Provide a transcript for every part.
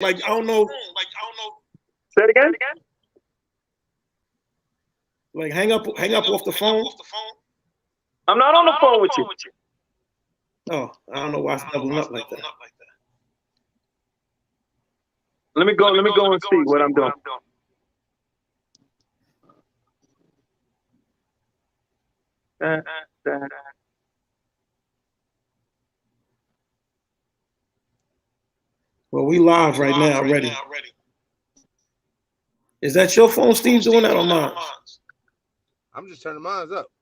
Like I don't know. Say it again. Like hang up off the phone. I'm not on the phone with you. Oh, I don't know why it's doubling up like that. Let me go and see what I'm doing. Well, we live right now already. Is that your phone, Steve, doing that or mine? I'm just turning mine up.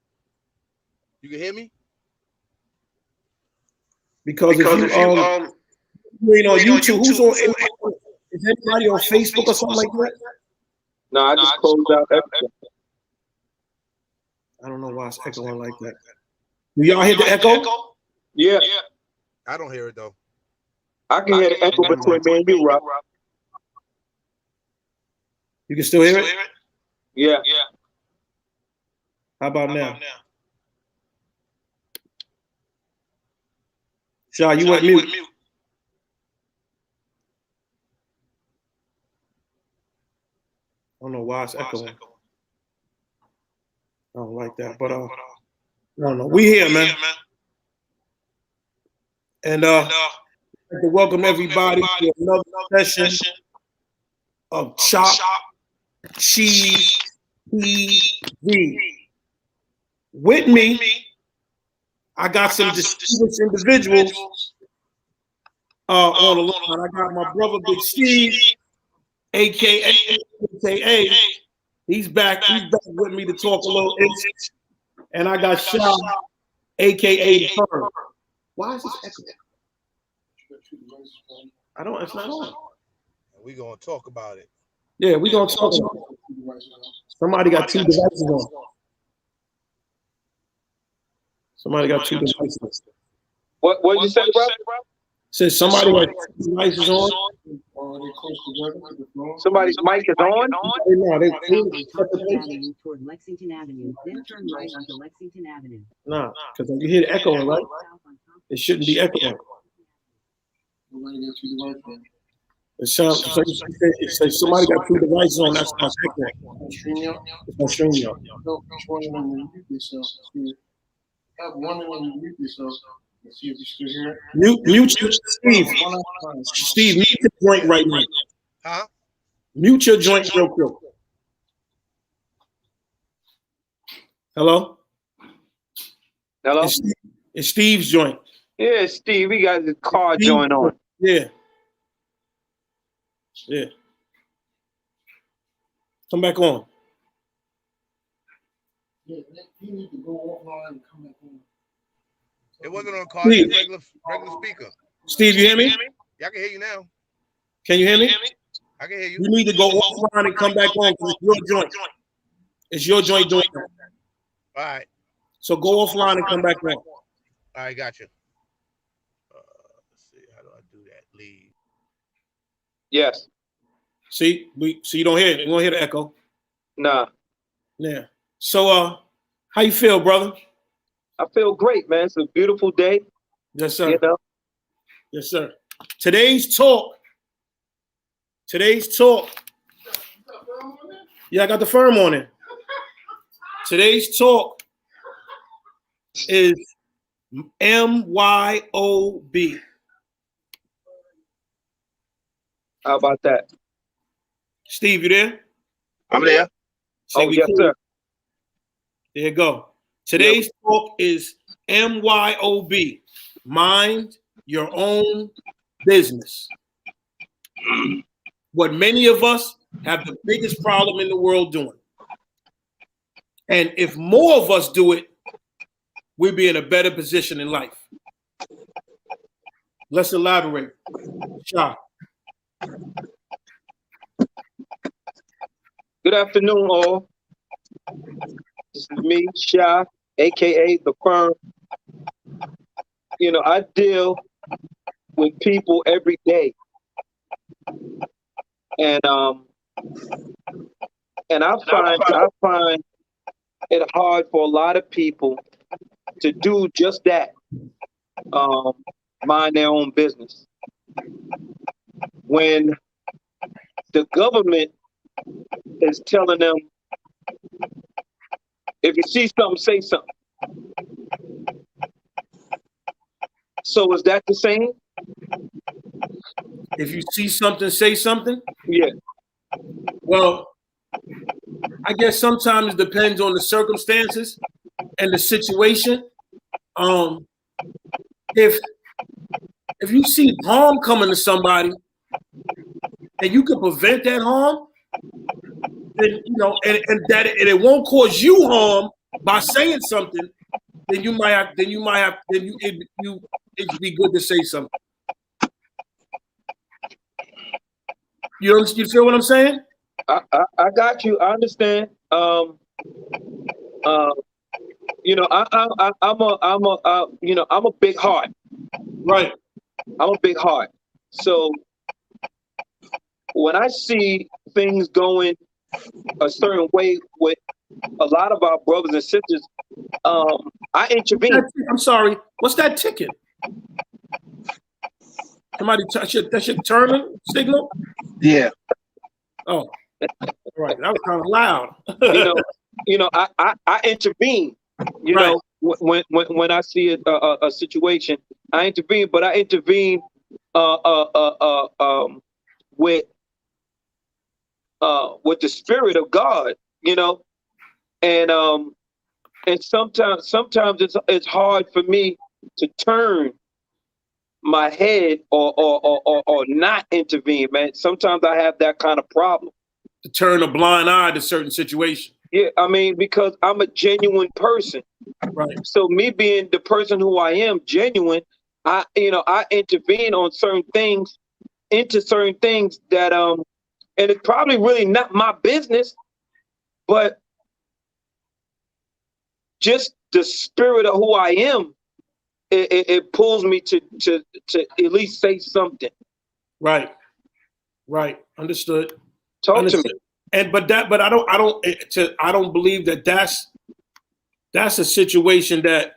You can hear me? Because if you ain't on YouTube, who's on? Is anybody on Facebook or something like that? No, I just closed out everything. I don't know why it's echoing like that. Do y'all hear the echo? Yeah. I don't hear it though. I can hear the echo between me and you, Rob. You can still hear it? Yeah. How about now? Shaw, you went mute. I don't know why it's echoing. I don't like that, but I don't know. We here, man. And I'd like to welcome everybody to another session of Chop Cheese TV. With me, I got some distinguished individuals on the line. I got my brother Big Steve, aka. He's back with me to talk a little English. And I got Shaw, aka the Firm. Why is this echoing? It's not on. We gonna talk about it. Yeah, we gonna talk about it. Somebody got two devices on. Somebody got two devices. What did you say, bro? Says somebody got two devices on. Somebody's mic is on? No, they toward Lexington Avenue, then turn right onto Lexington Avenue. Nah, because you hear the echoing, right? It shouldn't be echoing. It sounds so somebody got two devices on. That's not echoing. It's not StreamYard. Have one of them mute yourself and see if you still hear it. Mute Steve. Steve, mute your joint right now. Huh? Mute your joint real quick. Hello? Hello? It's Steve's joint. Yeah, Steve, we got the car joint on. Yeah. Yeah. Come back on. Yeah, you need to go offline and come back on. It wasn't on car, it's regular speaker. Steve, you hear me? Yeah, I can hear you now. Can you hear me? I can hear you. You need to go offline and come back on because it's your joint. It's your joint doing that. All right. So go offline and come back on. All right, got you. Let's see, how do I do that? Leave. Yes. See, you don't hear it. You don't hear the echo. Nah. Yeah. So how you feel, brother? I feel great, man. It's a beautiful day. Yes, sir. You know? Yes, sir. Today's talk. Yeah, I got the Firm on it. Today's talk is MYOB. How about that? Steve, you there? I'm there. Oh, yes, sir. There you go. Today's talk is MYOB. Mind your own business. What many of us have the biggest problem in the world doing. And if more of us do it, we'll be in a better position in life. Let's elaborate. Shah. Good afternoon, all. This is me, Shah, aka the Firm. You know, I deal with people every day. And I find it hard for a lot of people to do just that. Mind their own business. When the government is telling them, if you see something, say something. So is that the same? If you see something, say something. Yeah. Well, I guess sometimes it depends on the circumstances and the situation. If you see harm coming to somebody and you can prevent that harm, then and it won't cause you harm by saying something, then it'd be good to say something. You feel what I'm saying? I got you. I understand. I'm a big heart. Right. I'm a big heart. So when I see things going a certain way with a lot of our brothers and sisters, I intervene. I'm sorry. What's that ticking? Somebody that shit turning signal? Yeah. Oh, right. That was kind of loud. I intervene. Right. When I see a situation, I intervene. But I intervene with the spirit of God, and sometimes it's hard for me to turn my head or not intervene, man. Sometimes I have that kind of problem. To turn a blind eye to certain situations. Yeah, I mean, because I'm a genuine person. Right. So me being the person who I am, genuine, I intervene on certain things, that and it's probably really not my business, but just the spirit of who I am, it pulls me to at least say something. Right. Understood. Talk to me. But I don't believe that's a situation that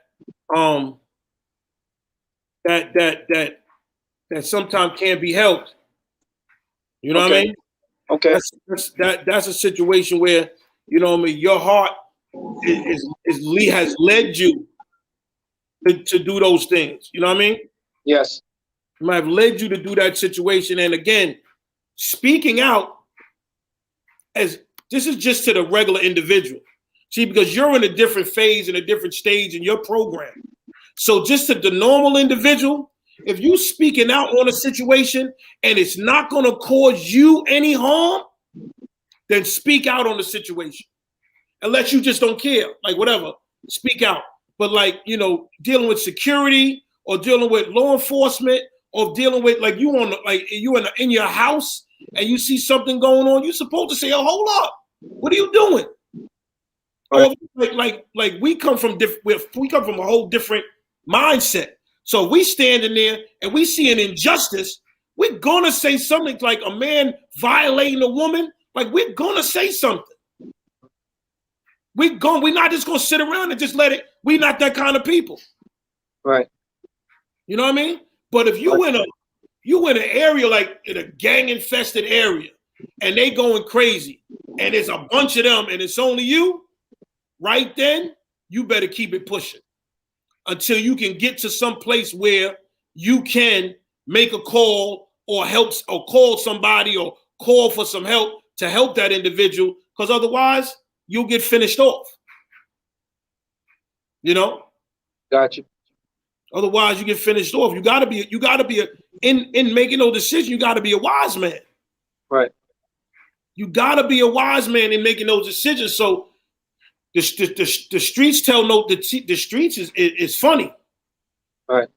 sometimes can't be helped. You know what I mean? Okay. That's a situation where, your heart has led you to do those things. You know what I mean? Yes. It might have led you to do that situation. And again, speaking out, as this is just to the regular individual. See, because you're in a different phase and a different stage in your program. So just to the normal individual, if you speaking out on a situation and it's not going to cause you any harm, then speak out on the situation. Unless you just don't care, like whatever, speak out. But dealing with security or dealing with law enforcement or dealing with you in your house and you see something going on, you're supposed to say, "Oh, hold up, what are you doing?" Right. Or we come from a whole different mindset. So we standing there and we see an injustice, we're gonna say something. Like a man violating a woman, we're gonna say something. We're not just gonna sit around and just let it. We're not that kind of people. Right. You know what I mean? But if you in an area like in a gang infested area and they going crazy and there's a bunch of them and it's only you, right then you better keep it pushing until you can get to some place where you can make a call or call somebody or call for some help to help that individual, because otherwise you'll get finished off. Gotcha. Otherwise you get finished off. You gotta be in making those decisions, you gotta be a wise man. Right. You gotta be a wise man in making those decisions. So the streets tell the streets is funny. Right.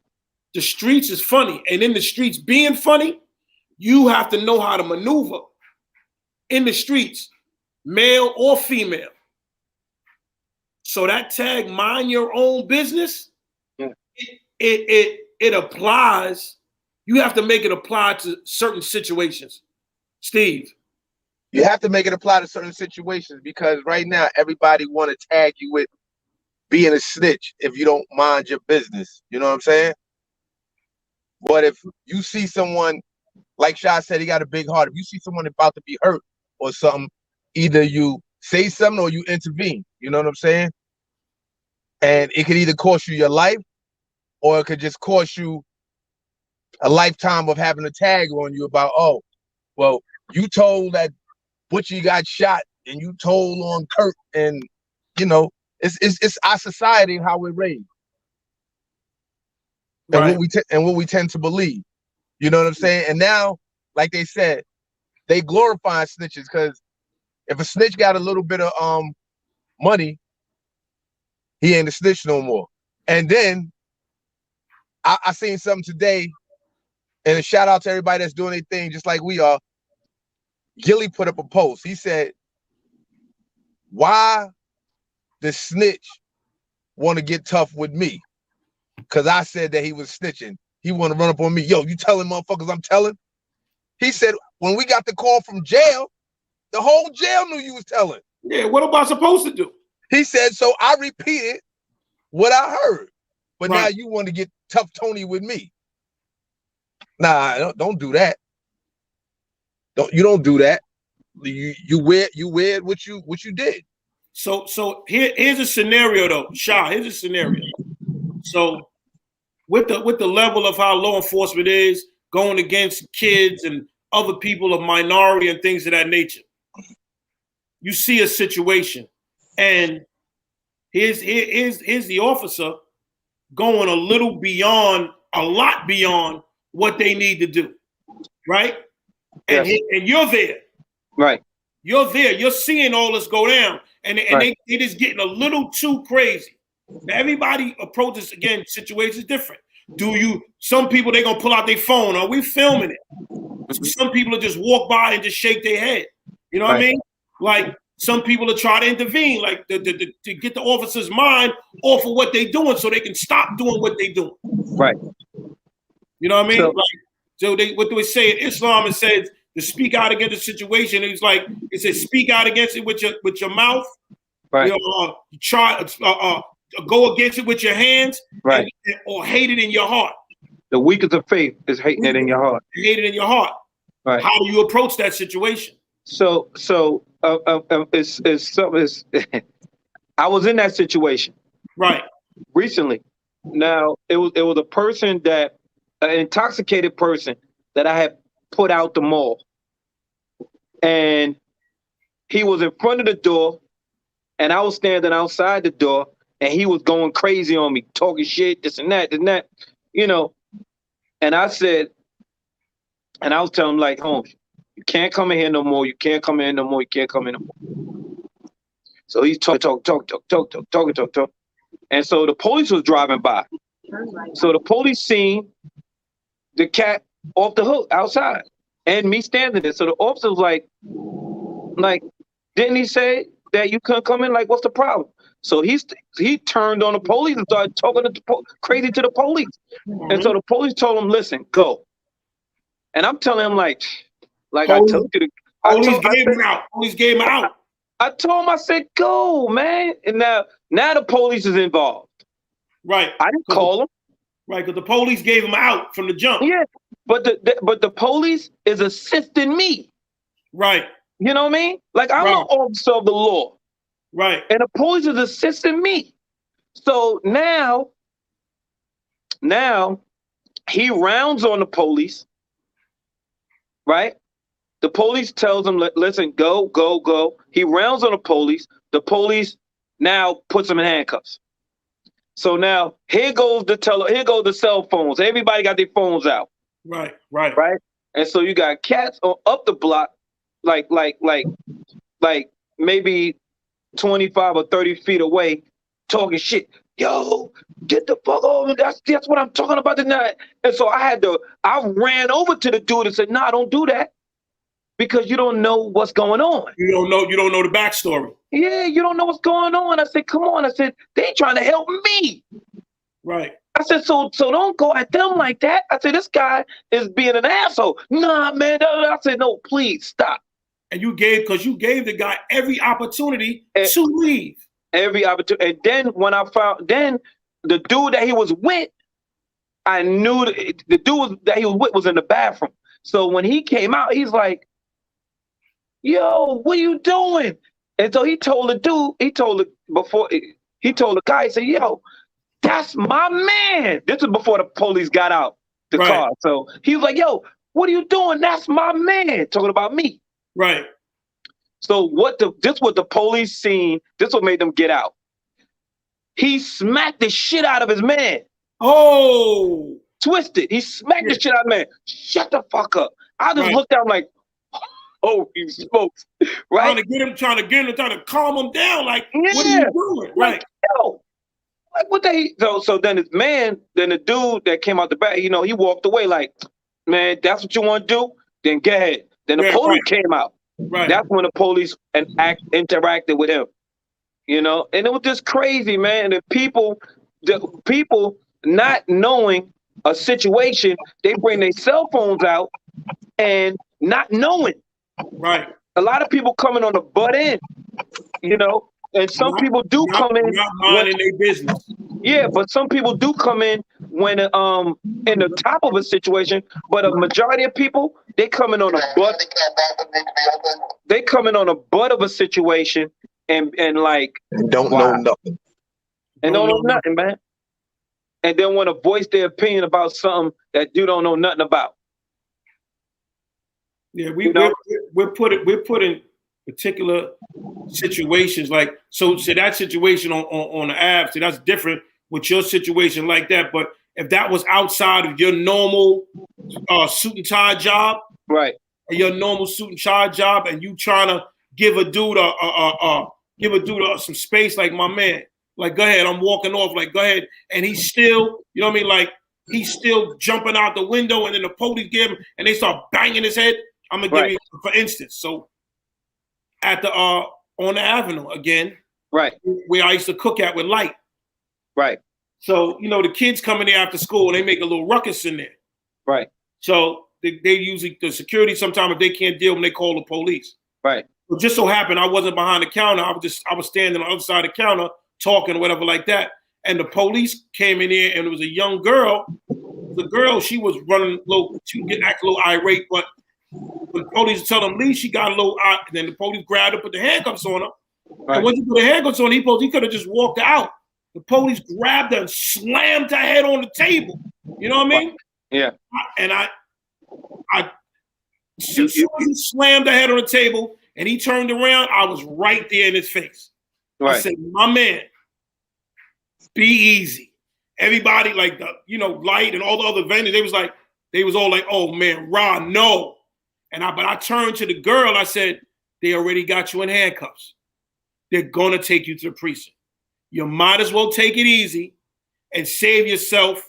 The streets is funny. And in the streets being funny, you have to know how to maneuver in the streets, male or female. So that tag, mind your own business, yeah. It applies. You have to make it apply to certain situations. Steve. You have to make it apply to certain situations, because right now everybody want to tag you with being a snitch if you don't mind your business. You know what I'm saying? But if you see someone like Sha said, he got a big heart. If you see someone about to be hurt or something, either you say something or you intervene. You know what I'm saying? And it could either cost you your life or it could just cost you a lifetime of having a tag on you about, oh, well, you told that Butchie got shot and you told on Kurt, and you know, it's our society and how we're raised. And Right. what we tend to believe. You know what I'm saying? And now, like they said, they glorify snitches, because if a snitch got a little bit of money, he ain't a snitch no more. And then I seen something today, and a shout out to everybody that's doing their thing just like we are. Gilly put up a post. He said, why the snitch want to get tough with me? Because I said that he was snitching. He want to run up on me. Yo, you telling motherfuckers I'm telling? He said, when we got the call from jail, the whole jail knew you was telling. Yeah, what am I supposed to do? He said, so I repeated what I heard. But now Right. you want to get tough Tony with me. Nah, don't do that. You don't do that. You weird what you did. So here's a scenario though, Sha. Here's a scenario. So with the level of how law enforcement is going against kids and other people of minority and things of that nature, you see a situation, and here's the officer going a lot beyond what they need to do, right? And Yes. and you're there. Right. You're there. You're seeing all this go down, and Right. they just getting a little too crazy. Now, everybody approaches again situations different. Some people they're gonna pull out their phone. Are we filming it? Some people will just walk by and just shake their head. You know what I Right. mean? Like some people will try to intervene, like to get the officer's mind off of what they're doing, so they can stop doing what they're doing. Right. You know what I mean? So- What do they say in Islam? It says to speak out against a situation. It's like it says speak out against it with your mouth. Right. You know, try go against it with your hands, Right. or hate it in your heart. The weakest of faith is hating it in your heart. Hate it in your heart. Right. How do you approach that situation? So it's I was in that situation Right. recently. Now it was a person that an intoxicated person that I had put out the mall, and he was in front of the door, and I was standing outside the door, and he was going crazy on me, talking shit, this and that, you know. And I said, and I was telling him like, Holmes, you can't come in here no more. You can't come in no more. You can't come in no more. So he's talking. And so the police was driving by. Turn right. So the police seen the cat off the hook outside and me standing there. So the officer was like, didn't he say that you couldn't come in? Like, what's the problem? So he turned on the police and started talking crazy to the police. And so the police told him, listen, go. And I'm telling him like I told you to. Police gave him out. I told him, I said, go, man. And now the police is involved. Right. I didn't call them. Right, because the police gave him out from the jump. Yeah, but the police is assisting me. Right. You know what I mean? Like I'm an officer of the law. Right. And the police is assisting me. So now he rounds on the police, right? The police tells him, listen, go. He rounds on the police. The police now puts him in handcuffs. So now here goes the cell phones. Everybody got their phones out. Right. And so you got cats up the block, like maybe 25 or 30 feet away, talking shit. Yo, get the fuck over. That's what I'm talking about tonight. And so I ran over to the dude and said, nah, don't do that. Because you don't know what's going on. You don't know the backstory. Yeah, you don't know what's going on. I said, come on. I said, they trying to help me. Right. I said, so don't go at them like that. I said, this guy is being an asshole. Nah, man. I said, no, please stop. And you gave the guy every opportunity to leave. Every opportunity. And then when the dude that he was with, I knew the dude that he was with was in the bathroom. So when he came out, he's like, "Yo, what are you doing?" And so he told the dude, he told the guy, he said, "Yo, that's my man." This is before the police got out the Right. car. So he was like, "Yo, what are you doing? That's my man." Talking about me. Right. So this what the police seen, this what made them get out. He smacked the shit out of his man. Oh. Twisted. He smacked the shit out of man. Shut the fuck up. I just Right. looked at him like, oh, he smokes. Right? Trying to calm him down. Like, what are Yeah. you doing? Right. Like, yo. Like what they so then his man, then the dude that came out the back, he walked away like, man, that's what you want to do? Then go ahead. Then the Yeah, police right. came out. Right. That's when the police interacted with him. And it was just crazy, man. The people not knowing a situation, they bring their cell phones out and not knowing. Right. A lot of people coming on the butt end, and some people do come in. Not minding their business. Yeah, but some people do come in when in the top of a situation, but a majority of people, they come in on a butt. They come in on a butt of a situation and like Don't know nothing. and don't know nothing, man. And then want to voice their opinion about something that you don't know nothing about. Yeah, we're putting particular situations like so that situation on the app, so that's different with your situation like that. But if that was outside of your normal suit and tie job, right? Or your normal suit and tie job, and you trying to give a dude some space, like my man, like go ahead, I'm walking off, like go ahead, and he's still, you know what I mean, like he's still jumping out the window, and then the police give him, and they start banging his head. I'm gonna give you, for instance, so at the on the Avenue again, right, where I used to cook at with Light, right. So the kids come in there after school and they make a little ruckus in there, right. So they usually, the security, sometimes if they can't deal with them, they call the police, right. It just so happened I wasn't behind the counter. I was standing on the other side of the counter talking or whatever like that, and the police came in here, and it was a young girl. The girl, she was running low, she was getting a little irate, but when the police tell them leave, she got a little and then the police grabbed her, put the handcuffs on her. Right. And once you put the handcuffs on, he could have just walked out. The police grabbed her and slammed her head on the table. You know what I mean? Yeah. And as soon as he slammed her head on the table and he turned around, I was right there in his face. Right. I said, my man, be easy. Everybody, like Light and all the other vendors, they was all like, oh man, Ron, no. But I turned to the girl, I said, they already got you in handcuffs. They're gonna take you to the precinct. You might as well take it easy and save yourself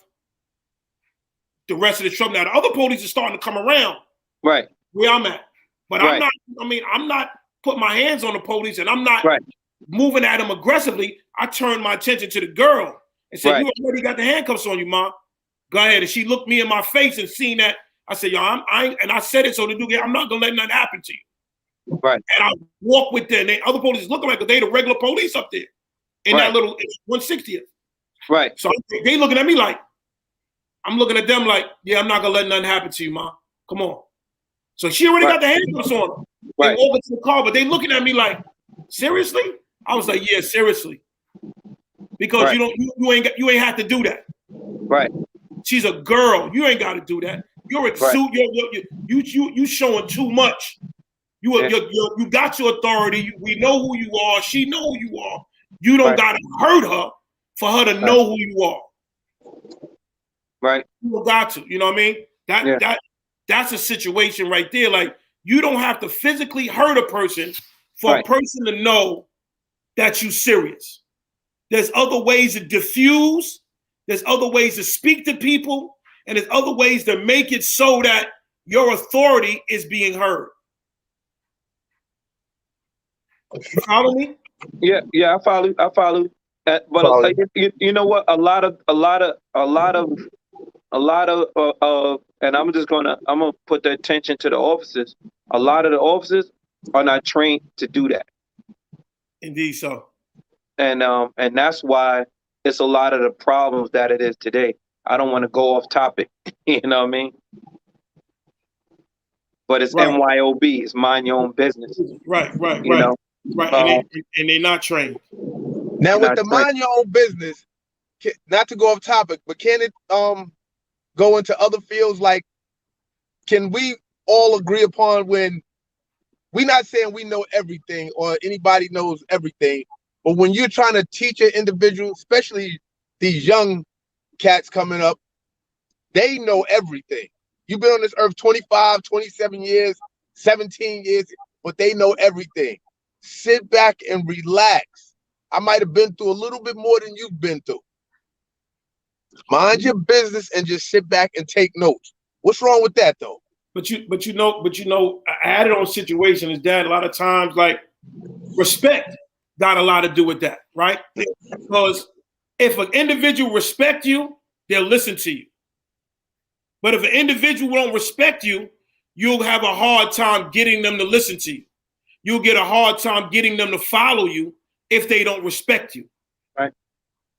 the rest of the trouble. Now the other police are starting to come around, right, where I'm at. But right. I'm not putting my hands on the police, and I'm not moving at them aggressively. I turned my attention to the girl and said, you already got the handcuffs on you, Mom. Go ahead. And she looked me in my face and seen that. I said, yo, I said it so the dude, I'm not gonna let nothing happen to you. Right. And I walk with them. And other police looking like they the regular police up there in that little 160th. Right. So they looking at me like, I'm looking at them like, yeah, I'm not gonna let nothing happen to you, Mom. Come on. So she already got the handcuffs on her. They walk into the car, but they looking at me like, seriously? I was like, yeah, seriously. Because you ain't have to do that. Right. She's a girl. You ain't got to do that. You're a suit. You showing too much. You got your authority. We know who you are. She know who you are. You don't got to hurt her for her to know who you are. Right. You don't got to. You know what I mean? That's a situation right there. Like, you don't have to physically hurt a person for a person to know that you're serious. There's other ways to diffuse. There's other ways to speak to people. And there's other ways to make it so that your authority is being heard. You follow me? Yeah, I follow. But you know what? A lot of, and I'm gonna put the attention to the officers. A lot of the officers are not trained to do that. Indeed, so. And that's why it's a lot of the problems that it is today. I don't want to go off topic. You know what I mean? but it's Right. MYOB. It's mind your own business. Right. You know, Right. And they're not trained. Now, with not the trained. mind your own business, not to go off topic, but can it go into other fields? Like, can we all agree upon when we're not saying we know everything or anybody knows everything, but when you're trying to teach an individual, especially these young cats coming up, they know everything. You've been on this earth 25, 27 years, 17 years, but they know everything. Sit back and relax. I might have been through a little bit more than you've been through. Mind your business and just sit back and take notes. What's wrong with that, though? But you know, I added on situation is that a lot of times, like, respect got a lot to do with that, right? Because if an individual respect you, they'll listen to you. But if an individual don't respect you, you'll have a hard time getting them to listen to you. You'll get a hard time getting them to follow you if they don't respect you. Right.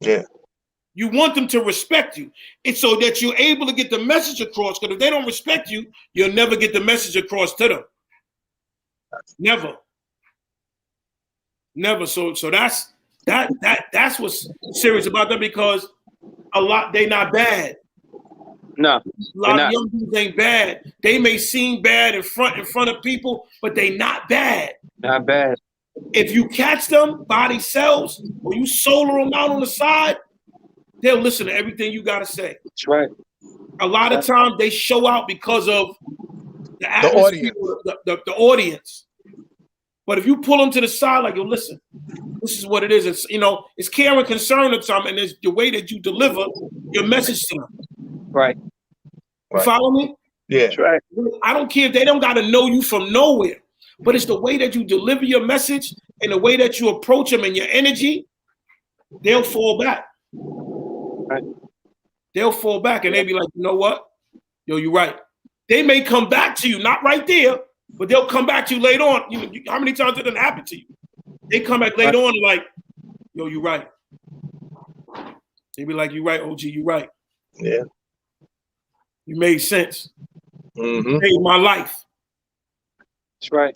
Yeah. You want them to respect you. It's so that you're able to get the message across. Because if they don't respect you, you'll never get the message across to them. Never. So that's what's serious about them, because a lot, they not bad. No, A lot of young people ain't bad. They may seem bad in front of people, but they not bad. not bad. If you catch them by themselves or you solo them out on the side, they'll listen to everything you got to say. That's right. A lot of times they show out because of the atmosphere, the audience. But if you pull them to the side, like, yo, listen, this is what it is. It's, you know, it's care and concern of something, and it's the way that you deliver your message to them. Right. You follow me? Yeah. That's right. I don't care if they don't got to know you from nowhere, but it's the way that you deliver your message and the way that you approach them and your energy, they'll fall back. Right. They'll fall back and they'll be like, you know what? Yo, you're right. They may come back to you, not right there, but they'll come back to you later on. How many times did that happen to you? They come back later on and like, yo, you're right. They be like, you're right, OG, you're right. Yeah. You made sense. Mm-hmm. You saved my life. That's right.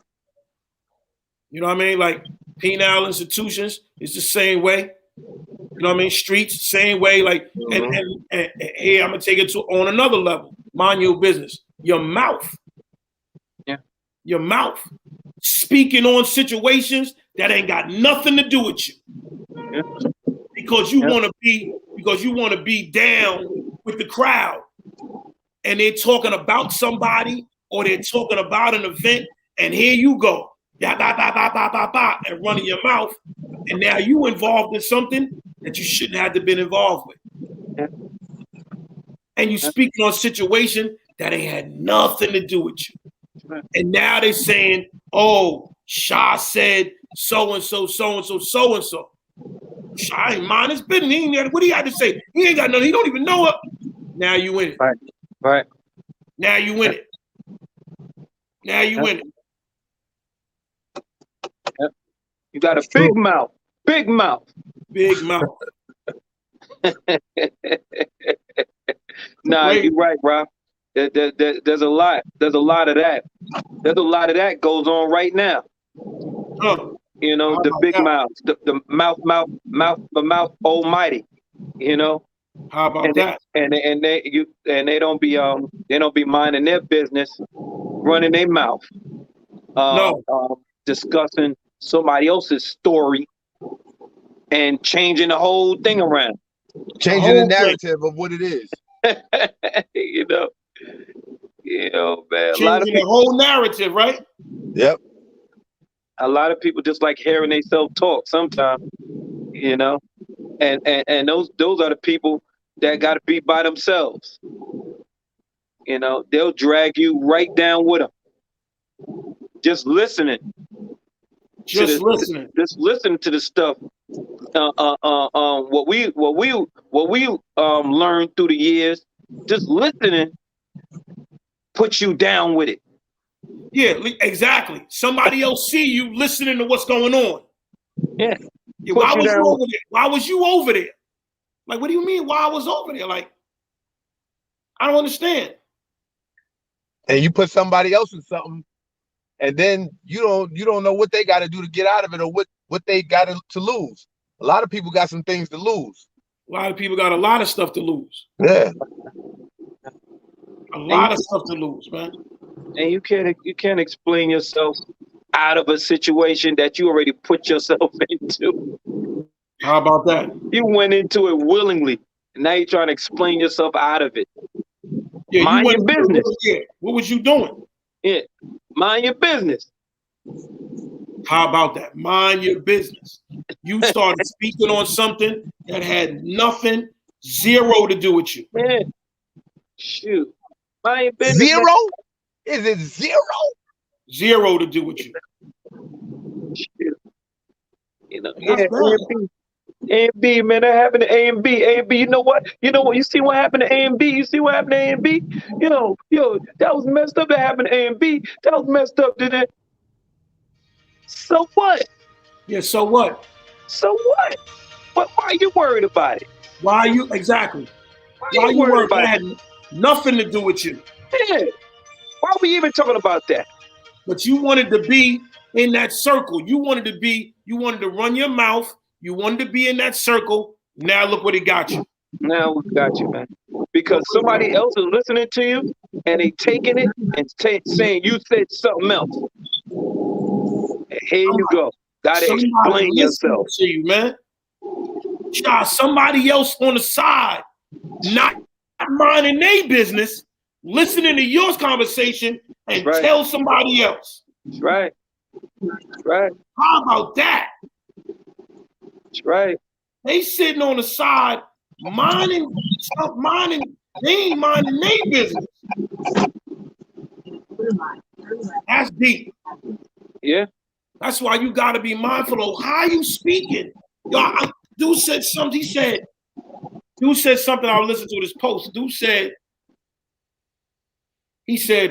You know what I mean? Like, penal institutions is the same way. You know what I mean? Streets, same way. Like, and here I'm gonna take it to on another level. Mind your business. Your mouth. Yeah. Your mouth. Speaking on situations that ain't got nothing to do with you. Yeah. Because you want to be down with the crowd. And they're talking about somebody or they're talking about an event, and here you go. And running your mouth, and now you involved in something that you shouldn't have to been involved with. Yeah. And you speaking on a situation that ain't had nothing to do with you. Right. And now they're saying, oh, Shah said so-and-so, so-and-so, so-and-so. Shah ain't mind his business. What do you have to say? He ain't got nothing. He don't even know it. Now you win it. Right. Now you win it. Now you win it. You got a big mouth. Big mouth. Big mouth. Nah, you're right, bro. There's a lot. There's a lot of that. There's a lot of that goes on right now. You know, the big mouth, the mouth almighty. You know. How about that? And they don't be minding their business, running their mouth. Discussing somebody else's story and changing the whole thing around. Changing the narrative of what it is. you know, man. Changing the whole narrative, right? Yep. A lot of people just like hearing themselves talk sometimes, you know, and those are the people that got to be by themselves. You know, they'll drag you right down with them. Just listening. Just listening to the stuff. What we learned through the years. Just listening puts you down with it. Yeah, exactly. Somebody else see you listening to what's going on. Yeah. Why was you over there? Why was you over there? Like, what do you mean? Why I was over there? Like, I don't understand. and you put somebody else in something, and then you don't know what they got to do to get out of it, or what they got to lose. A lot of people got some things to lose. A lot of people got a lot of stuff to lose. Yeah. A lot of stuff to lose, man. And you can't explain yourself out of a situation that you already put yourself into. How about that? You went into it willingly, and now you're trying to explain yourself out of it. Yeah, Mind you your business. Yeah. What was you doing? Yeah, mind your business. How about that? Mind your business. You started speaking on something that had nothing, zero to do with you. Yeah. Shoot. Mind your business. Zero? Is it zero? Zero to do with you. Shoot. You know, That's yeah, A and B, man. That happened to A and B. A and B. You know what? You see what happened to A and B? You see what happened to A and B? Yo, that was messed up. That happened to A and B. That was messed up, didn't it? So what? Yeah, so what? So what? Why are you worried about it? Why are you exactly? Why Why are are you you worried worried? about That it? had nothing to do with you. Yeah. Why are we even talking about that? But you wanted to be in that circle. You wanted to run your mouth. You wanted to be in that circle. Now look what it got you. Now we got you, man. Because somebody else is listening to you and they taking it and saying you said something else. And here you go. Gotta Somebody explain listening yourself. to you, man. Somebody else on the side, not minding their business, listening to your conversation and Right. tell somebody else. That's right. That's right. How about that? That's right. They sitting on the side, minding, they ain't minding their business. That's deep. Yeah. That's why you got to be mindful of how you speaking. Dude said something. Dude said something. I listened to this post. Dude said,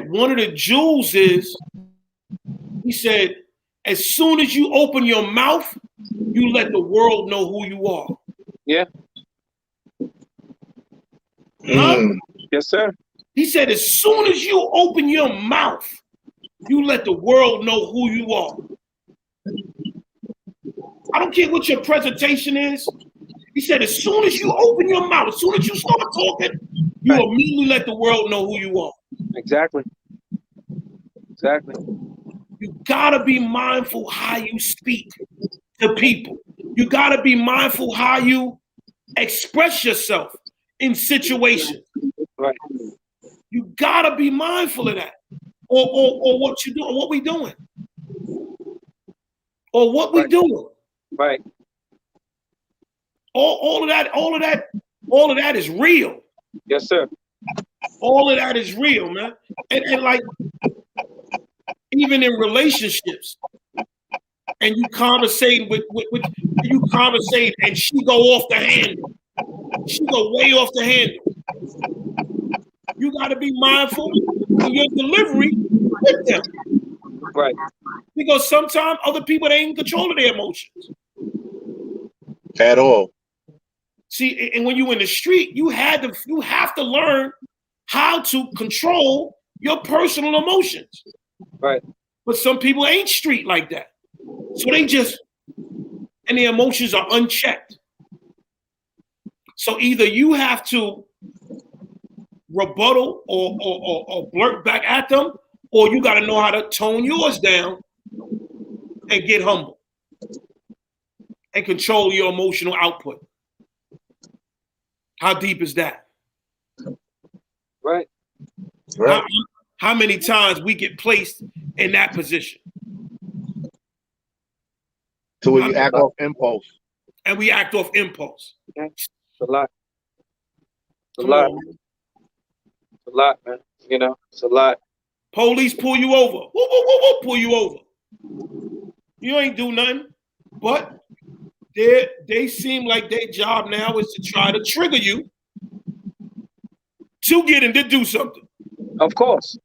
one of the jewels is, he said, as soon as you open your mouth, you let the world know who you are. Yeah. Huh? Yes, sir. He said, as soon as you open your mouth, you let the world know who you are. I don't care what your presentation is. He said, as soon as you open your mouth, as soon as you start talking, you immediately let the world know who you are. Exactly. Exactly. You gotta be mindful how you speak to people. You gotta be mindful how you express yourself in situations. Right. You gotta be mindful of that. Or what you doing, what we doing. Or what we doing. Right. All of that is real. Yes, sir. All of that is real, man. And like, even in relationships, and you conversate with you conversate, and she go off the handle. She go way off the handle. You got to be mindful in your delivery with them. Right. Because sometimes other people, they ain't in control of their emotions. At all. See, and when you're in the street, you have to learn how to control your personal emotions. Right. But some people ain't street like that. So and their emotions are unchecked. So either you have to rebuttal or blurt back at them, or you got to know how to tone yours down and get humble and control your emotional output. How deep is that? Right. Right. How many times we get placed in that position? To where you act off impulse. And we act off impulse. It's a lot. It's a Come lot. on, man. It's a lot, man. You know, it's a lot. Police pull you over. Whoop, whoop, whoop, whoop, pull you over. You ain't do nothing. But they seem like their job now is to try to trigger you to get him to do something. Of course.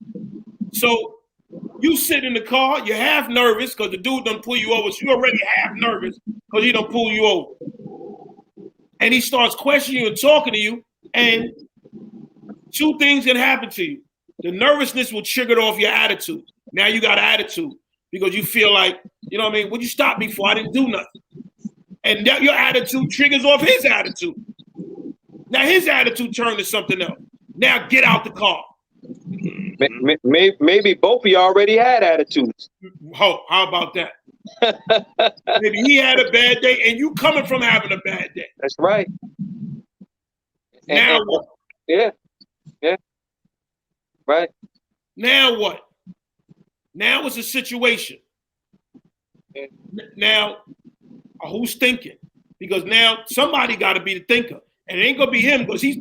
So you sit in the car, you're half nervous because the dude done pull you over. So you're already half nervous because he done pull you over. And he starts questioning you and talking to you, and two things can happen to you. The nervousness will trigger off your attitude. Now you got attitude because you feel like, you know what I mean? What'd you stop me for? I didn't do nothing. And that your attitude triggers off his attitude. Now his attitude turned to something else. Now get out the car. Maybe both of you already had attitudes. How about that? Maybe he had a bad day and you coming from having a bad day. That's right. Now what? Yeah. Right. Now what? Now it's a situation. Now, who's thinking? Because now somebody got to be the thinker. And it ain't going to be him because he's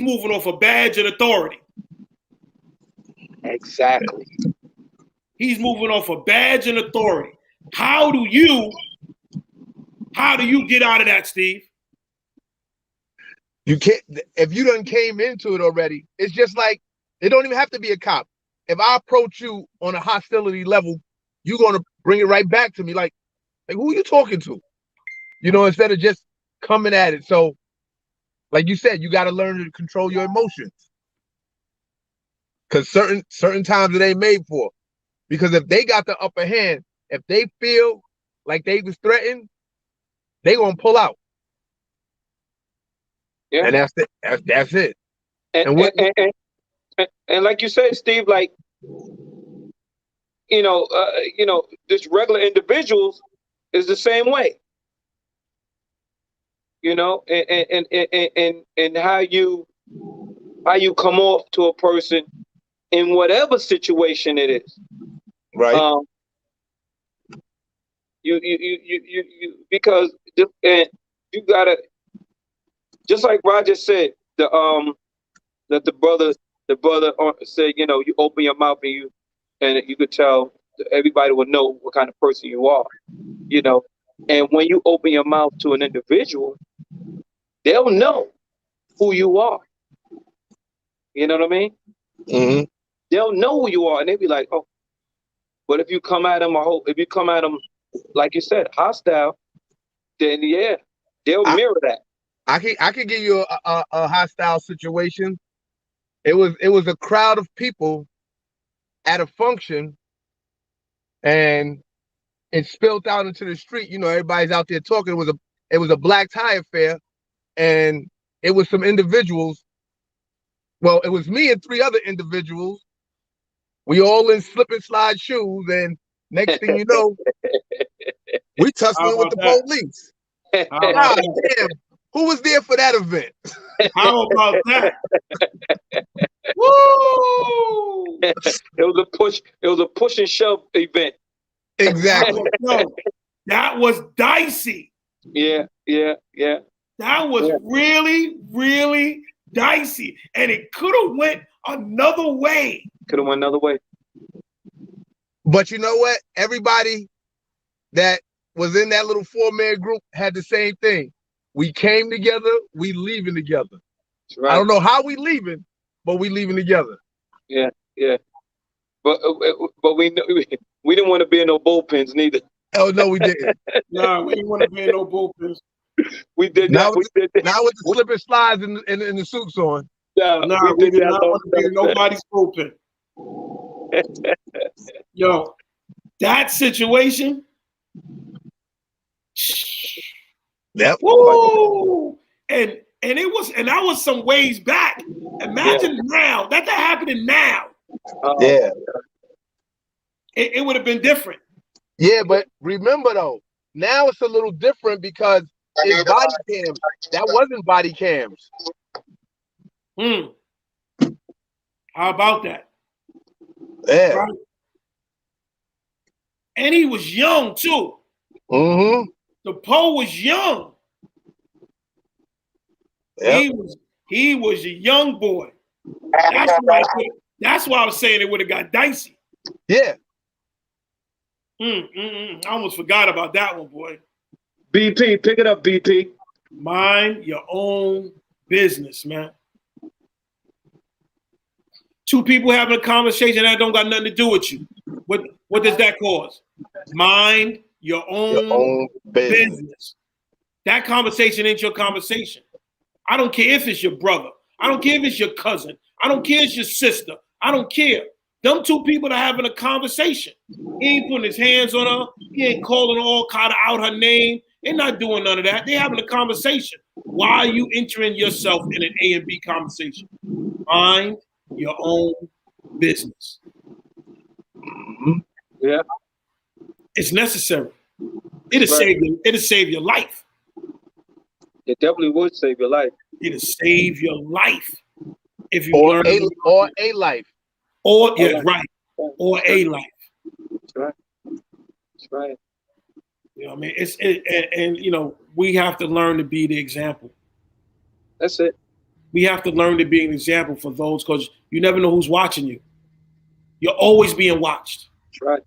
moving off a badge and authority. Exactly. He's moving off a badge and authority. How do you get out of that, Steve? You can't, if you done came into it already, it's just like, it don't even have to be a cop. If I approach you on a hostility level, you're going to bring it right back to me. Like, who are you talking to? You know, instead of just coming at it. So, like you said, you got to learn to control your emotions. Because certain times it ain't made for. Because if they got the upper hand, if they feel like they was threatened, they going to pull out. Yeah. And that's it. That's it. And like you said, Steve, like, just regular individuals is the same way. You know, and how you come off to a person in whatever situation it is. Right. You because and you gotta, just like Roger said, the brother said, you know, you open your mouth and you could tell, everybody will know what kind of person you are, you know. And when you open your mouth to an individual, they'll know who you are. You know what I mean? Mm-hmm. They'll know who you are, and they'll be like, oh. But if you come at them, like you said, hostile, then yeah, they'll mirror that. I can give you a hostile situation. It was a crowd of people at a function, and it spilled out into the street. You know, everybody's out there talking. It was a black tie affair, and it was some individuals. Well, it was me and 3 other individuals. We all in slip and slide shoes, and next thing you know, we tussling with the police. God damn, who was there for that event? How about that? Woo! It was a push and shove event. Exactly. No, that was dicey. Yeah. That was really, really dicey, and it could have went another way. Could have went another way. But you know what? Everybody that was in that little 4-man group had the same thing. We came together. We leaving together. Right. I don't know how we leaving, but we leaving together. Yeah. But we didn't want to be in no bullpens neither. Oh no, we didn't. No, we didn't want to be in no bullpens. We did now that. With the slip and slides and the suits on. No, we did not want to be in nobody's bullpen. Yo, that situation. Yep. Woo! And that was some ways back. Imagine now that happening now. Yeah. It would have been different. Yeah, but remember though, now it's a little different because it's body cams. That wasn't body cams. How about that? Yeah. Right? And he was young too. Mm-hmm. The Poe was young. Yep. He was a young boy. That's why I was saying it would have got dicey. Yeah. I almost forgot about that one, boy. BP, pick it up, BP. Mind your own business, man. 2 people having a conversation that don't got nothing to do with you. What does that cause? Mind your own business. That conversation ain't your conversation. I don't care if it's your brother. I don't care if it's your cousin. I don't care if it's your sister. I don't care. Them two people are having a conversation. He ain't putting his hands on her. He ain't calling all kind of out her name. They're not doing none of that. They're having a conversation. Why are you entering yourself in an A and B conversation? Mind your own business. Yeah. It's necessary. It'll save your life. It definitely would save your life. It'll save your life if you Or learn a life. or a life. That's right. That's right. You know what I mean? And you know, we have to learn to be the example. That's it. We have to learn to be an example for those, because you never know who's watching you. You're always being watched. That's right.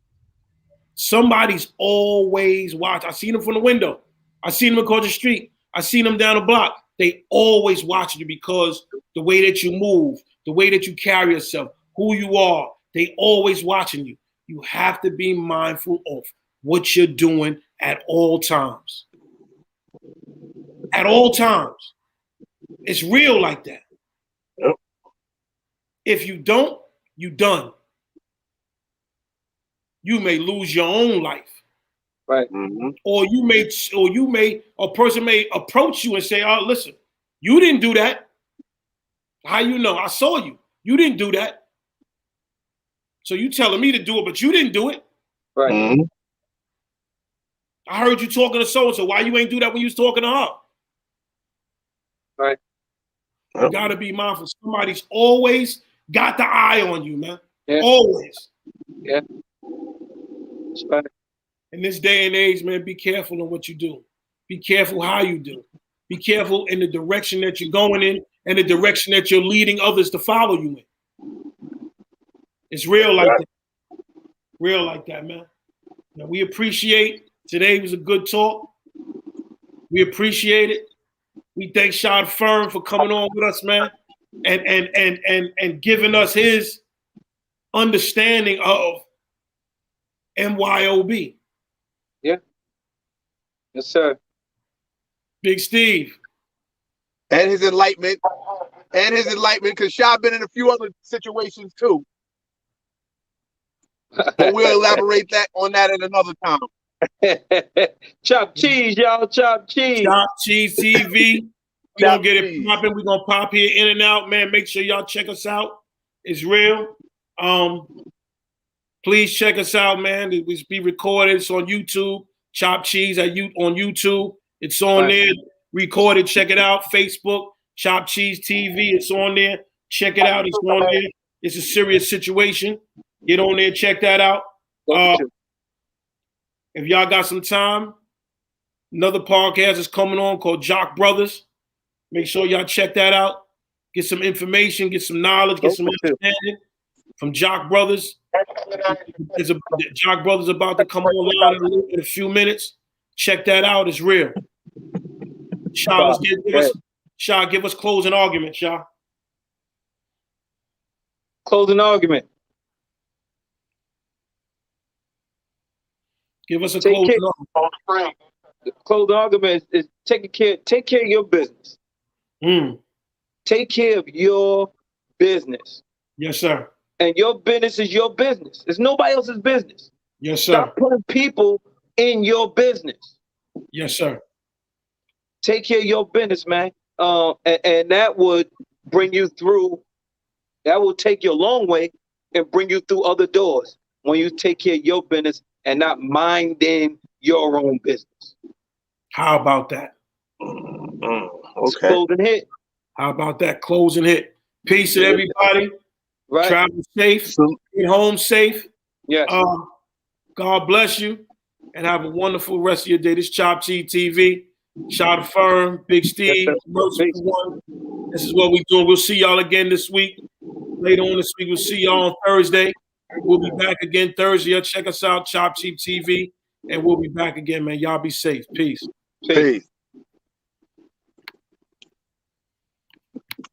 Somebody's always watching. I seen them from the window. I seen them across the street. I seen them down the block. They always watching you, because the way that you move, the way that you carry yourself, who you are, they always watching you. You have to be mindful of what you're doing at all times. At all times. It's real like that. Yep. If you don't, you done. You may lose your own life. Right. Mm-hmm. A person may approach you and say, "Oh, listen, you didn't do that." How you know? I saw you. You didn't do that. So you telling me to do it, but you didn't do it. Right. Mm-hmm. I heard you talking to so-and-so. Why you ain't do that when you was talking to her? Right. You gotta be mindful. Somebody's always got the eye on you, man. Yeah. Always. Yeah. That's right. In this day and age, man, be careful in what you do. Be careful how you do. Be careful in the direction that you're going in and the direction that you're leading others to follow you in. It's real like that. Real like that, man. Now, we appreciate, today was a good talk. We appreciate it. We thank Shad Firm for coming on with us, man, and giving us his understanding of MYOB. Yeah. Yes, sir. Big Steve. And his enlightenment. Because Shah been in a few other situations too. But we'll elaborate on that at another time. Chop cheese, y'all. Chop cheese. Chop Cheese TV. We're gonna get it popping. We're gonna pop here in and out, man. Make sure y'all check us out. It's real. Please check us out, man. It was be recorded. It's on YouTube. Chop Cheese on YouTube. It's on there. Recorded. Check it out. Facebook. Chop Cheese TV. It's on there. Check it out. It's on there. It's a serious situation. Get on there. Check that out. If y'all got some time, another podcast is coming on called Jock Brothers. Make sure y'all check that out. Get some information, get some knowledge, get some understanding from Jock Brothers. Jock Brothers about to come on in a few minutes. Check that out. It's real. Shah, give us closing argument, Shah. Closing argument. Give us a closing argument. The closing argument is take care of your business. Take care of your business. Yes, sir. And your business is your business. It's nobody else's business. Yes, sir. Stop putting people in your business. Yes, sir. Take care of your business, man. And that would bring you through. That will take you a long way and bring you through other doors when you take care of your business and not minding your own business. How about that? Okay. Closing hit. How about that? Closing hit. Peace to everybody. Right. Travel safe. Get home safe. Yes. God bless you and have a wonderful rest of your day. This Chop Cheese TV. Shot Firm, Big Steve, Merciful One. This is what we do. We'll see y'all again this week. Later on this week, we'll see y'all on Thursday. We'll be back again Thursday. Check us out, Chop Cheese TV, and we'll be back again, man. Y'all be safe. Peace. Peace.